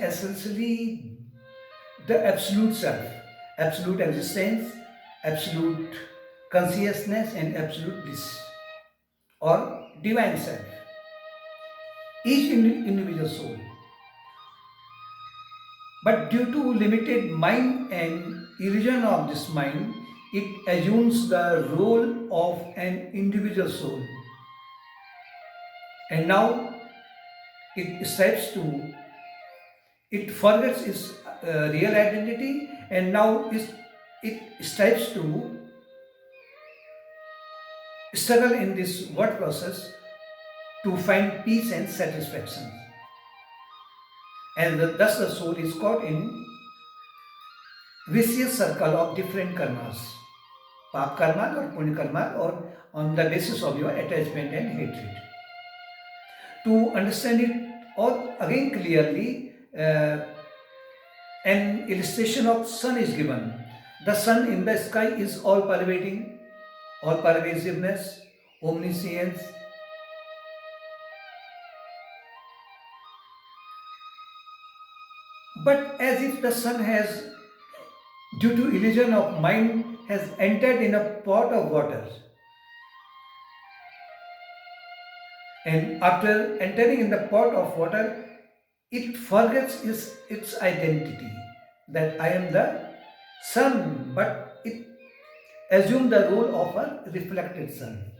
essentially the absolute self, absolute existence, absolute consciousness, and absolute bliss, or divine self. Each individual soul. But due to limited mind and illusion of this mind, it assumes the role of an individual soul. And now it strives to, it forgets its real identity, and now it strives to struggle in this word process to find peace and satisfaction. And thus the soul is caught in vicious circle of different karmas, pap karma or punya karma, or on the basis of your attachment and hatred. To understand it all again clearly, an illustration of sun is given. The sun in the sky is all pervading, all pervasiveness, omniscience. But as if the sun has, due to illusion of mind, has entered in a pot of water. And after entering in the pot of water, it forgets its identity, that I am the sun, but it assumes the role of a reflected sun.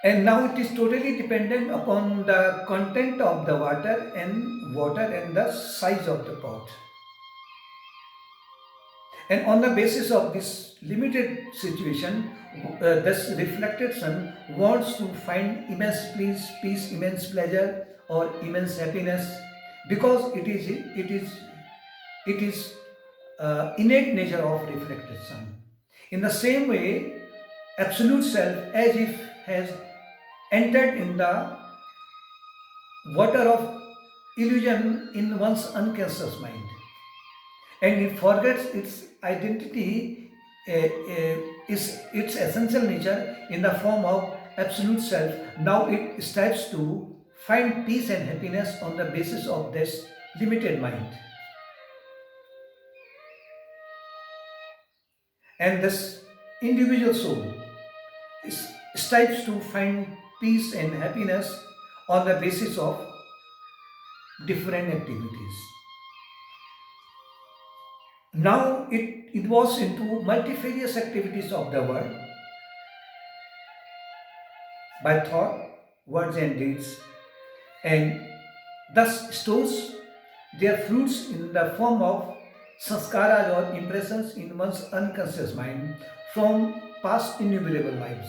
And now it is totally dependent upon the content of the water and the size of the pot. And on the basis of this limited situation, this reflected sun wants to find immense peace, immense pleasure, or immense happiness, because it is innate nature of reflected sun. In the same way, absolute self, as if has entered in the water of illusion in one's unconscious mind, and it forgets its identity, its essential nature in the form of absolute self. Now it strives to find peace and happiness on the basis of this limited mind. And this individual soul strives to find peace and happiness on the basis of different activities. Now it involves into multifarious activities of the world by thought, words, and deeds, and thus stores their fruits in the form of sanskaras or impressions in one's unconscious mind from past innumerable lives.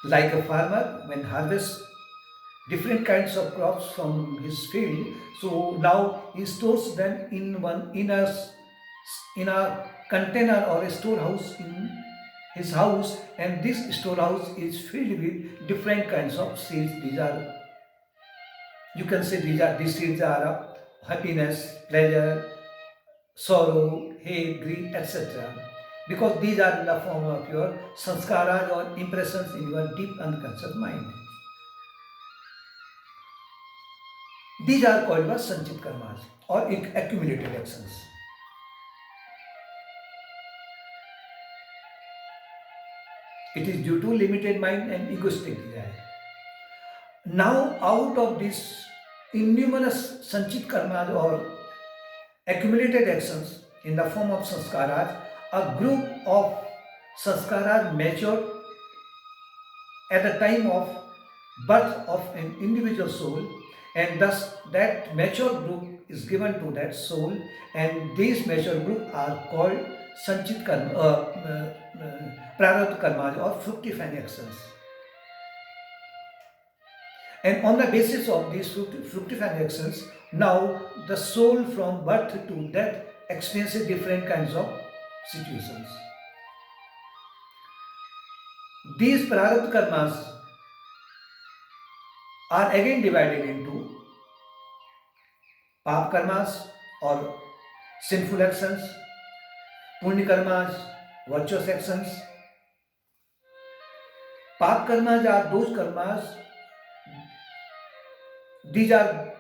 Like a farmer when harvests different kinds of crops from his field, so now he stores them in a container or a storehouse in his house, and this storehouse is filled with different kinds of seeds. These are, you can say, these seeds are happiness, pleasure, sorrow, hate, greed, etc. Because these are in the form of your sanskaras or impressions in your deep unconscious mind. These are called as sanchit karmas or accumulated actions. It is due to limited mind and egoistic desire. Now, out of these innumerous sanchit karmas or accumulated actions in the form of sanskaras, a group of sanskaras matured at the time of birth of an individual soul, and thus that mature group is given to that soul, and these mature group are called sanchit karma, prarabdha karmas or fructifying actions. And on the basis of these fructifying actions, now the soul from birth to death experiences different kinds of situations. These prarabdha karmas are again divided into pap karmas or sinful actions, punya karmas, virtuous actions. Pap karmas are those karmas These are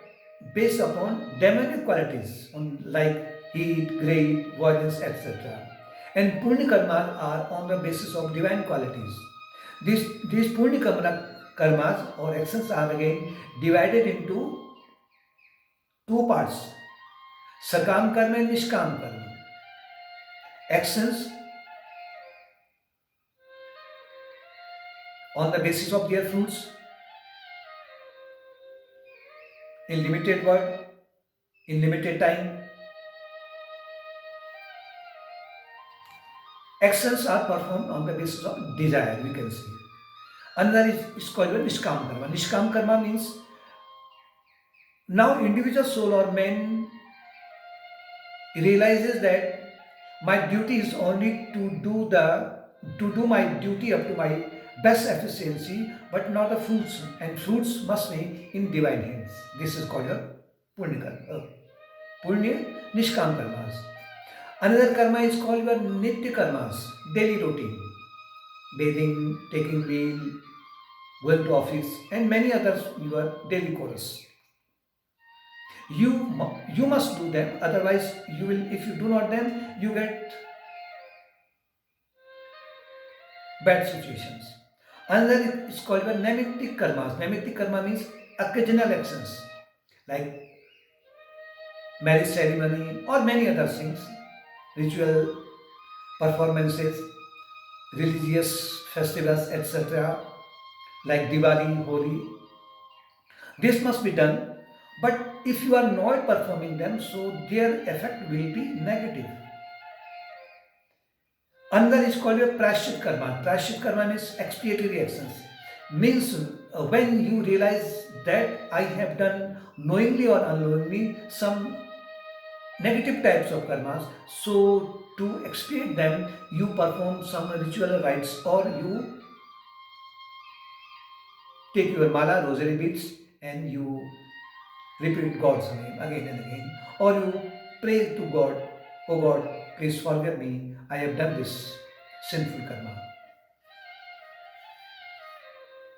based upon demonic qualities on like heat, greed, violence, etc. And punya karmas are on the basis of divine qualities. These punya karmas or actions are again divided into two parts: sakam karma and nishkam karma. Actions on the basis of their fruits in limited word, in limited time. Actions are performed on the basis of desire, we can say. Another is called Nishkam Karma. Nishkam Karma means now individual soul or man realizes that my duty is only to do my duty up to my best efficiency, but not the fruits, and fruits must be in divine hands. This is called a Punya Karma. Punya Nishkam Karmas. Another karma is called your Nitya Karmas, daily routine. Bathing, taking meal, going to office, and many others your daily chorus. You must do them, otherwise you will, if you do not them, you get bad situations. Another is called your Naimittik Karmas. Naimittik Karma means occasional actions like marriage ceremony or many other things, ritual performances, religious festivals, etc., like Diwali, Holi. This must be done, but if you are not performing them, so their effect will be negative. Another is called your Prashchit Karma. Prashchit Karma means expiatory actions. Means when you realize that I have done knowingly or unknowingly some negative types of karmas, so to expiate them, you perform some ritual rites or you take your mala, rosary beads, and you repeat God's name again and again, or you pray to God, oh God, please forgive me, I have done this sinful karma.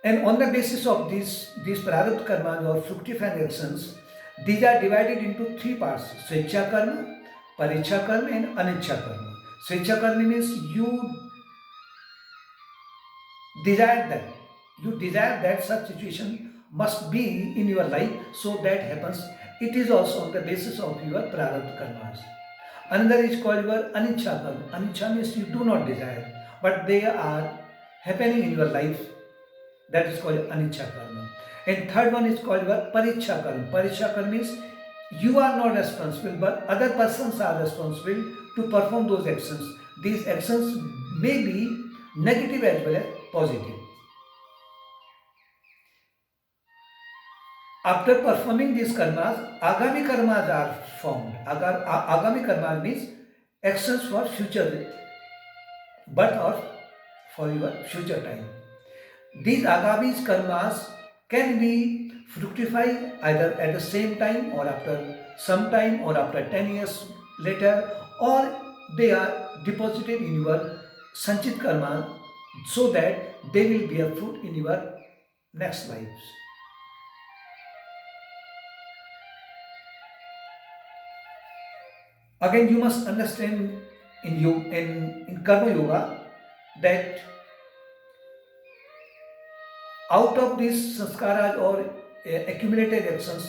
And on the basis of these prarabdha karmas or fructifying actions, these are divided into three parts: Swecha karma, Paricha karma, and Anicha karma. Swecha karma means desire that you desire that such situation must be in your life, so that happens. It is also on the basis of your prarabdha karmas. Another is called your Anicha karma. Anicha means you do not desire, but they are happening in your life. That is called Anicha karma. And third one is called your Paricha karma. Paricha karma means you are not responsible, but other persons are responsible to perform those actions. These actions may be negative as well as positive. After performing these karmas, Agami karmas are formed. Agami karma means actions for future birth or for your future time. These Agami karmas can be fructified either at the same time or after some time or after 10 years later, or they are deposited in your Sanchit karma so that they will bear fruit in your next lives. Again, you must understand in Karma Yoga that out of these sanskaras or accumulated actions,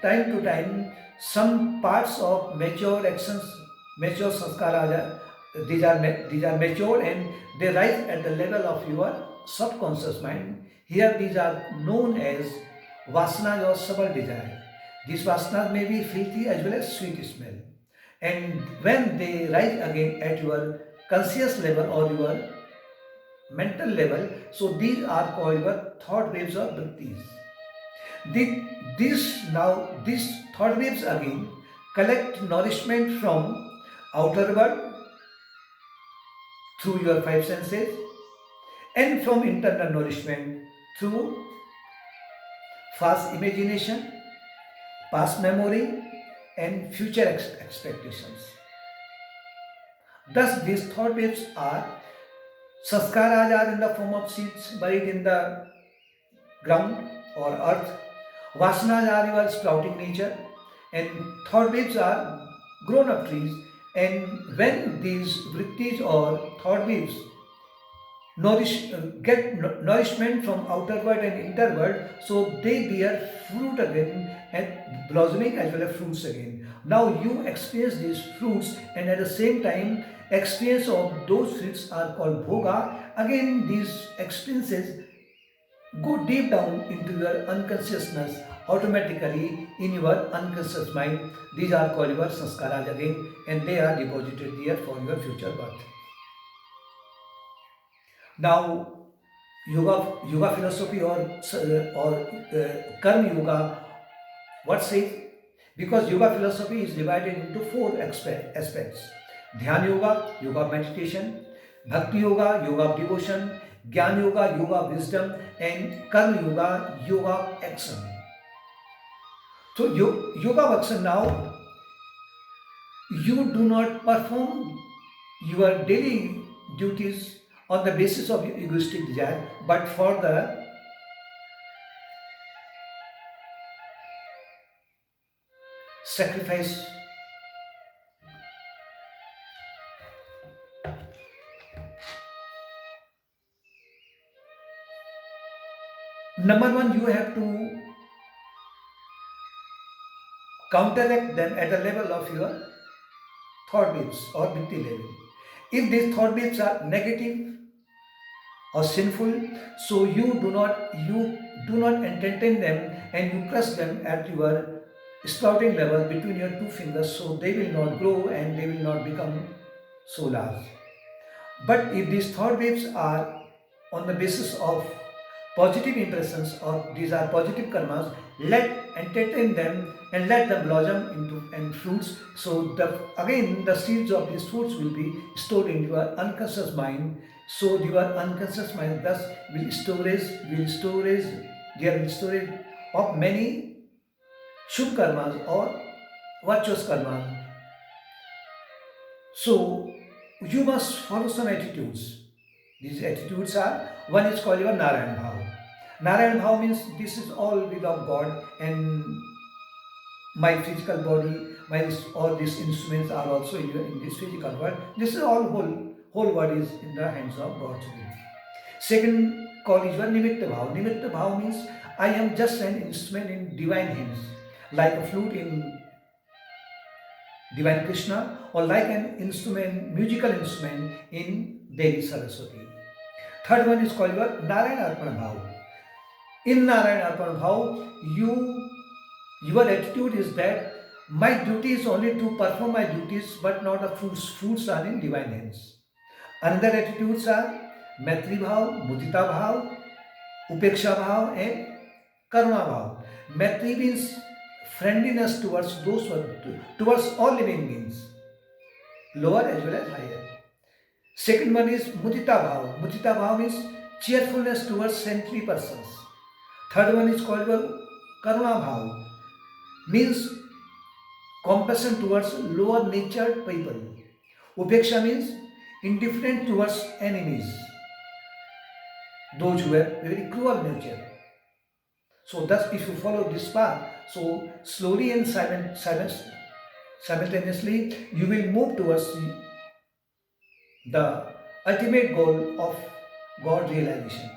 time to time, some parts of mature actions, mature sanskaras, these are mature and they rise at the level of your subconscious mind. Here, these are known as vasanas or subtle desire. These vasanas may be filthy as well as sweet smell. And when they rise again at your conscious level or your mental level, so these are called your thought waves or vrittis. These thought waves again collect nourishment from outer world through your five senses and from internal nourishment through fast imagination, past memory, and future expectations. Thus, these thought waves are sanskaras are in the form of seeds buried in the ground or earth, Vasanas are your sprouting nature, and thought waves are grown up trees. And when these vrittis or thought waves get nourishment from outer world and inner world, so they bear fruit again and blossoming as well as fruits again. Now you experience these fruits, and at the same time, experience of those fruits are called bhoga. Again, these experiences go deep down into your unconsciousness automatically in your unconscious mind. These are called your sanskaras again, and they are deposited there for your future birth. Now, yoga philosophy or karma yoga, what says? Because yoga philosophy is divided into four aspects: dhyan yoga, yoga of meditation; bhakti yoga, yoga of devotion; jnana yoga, yoga of wisdom; and karma yoga, yoga of action. So yoga of action, now you do not perform your daily duties on the basis of egoistic desire, but for the sacrifice. Number one, you have to counteract them at the level of your thought waves or vritti level. If these thought waves are negative or sinful, so you do not entertain them, and you crush them at your sprouting level between your two fingers, so they will not grow and they will not become so large. But if these thought waves are on the basis of positive impressions or these are positive karmas, let entertain them and let them blossom into and fruits. So again the seeds of these fruits will be stored in your unconscious mind. So your unconscious mind thus will storage there will storage of many shubh karmas or virtuous karmas. So you must follow some attitudes. These attitudes are, one is called your Narayan Bhav. Narayan Bhav means this is all without God, and my physical body, all these instruments are also in this physical world. This is all whole world is in the hands of God. Second call is your Nimitta Bhav. Nimitta Bhav means I am just an instrument in divine hands, like a flute in divine Krishna, or like an instrument, musical instrument in Devi Saraswati. Third one is called your Narayana Arpana Bhav. In Narayana Arpana Bhav, your attitude is that my duty is only to perform my duties, but not the fruits. Fruits are in divine hands. Another attitudes are Maitri Bhav, Mudita Bhav, Upeksha Bhav, and Karuna Bhav. Maitri means friendliness towards all living beings, lower as well as higher. Second one is Mudita Bhav. Mudita Bhav means cheerfulness towards saintly persons. Third one is called Karuna Bhav, means compassion towards lower natured people. Upeksha means indifferent towards enemies, those who have very cruel nature. So thus if you follow this path, so slowly and simultaneously you will move towards the ultimate goal of God realization.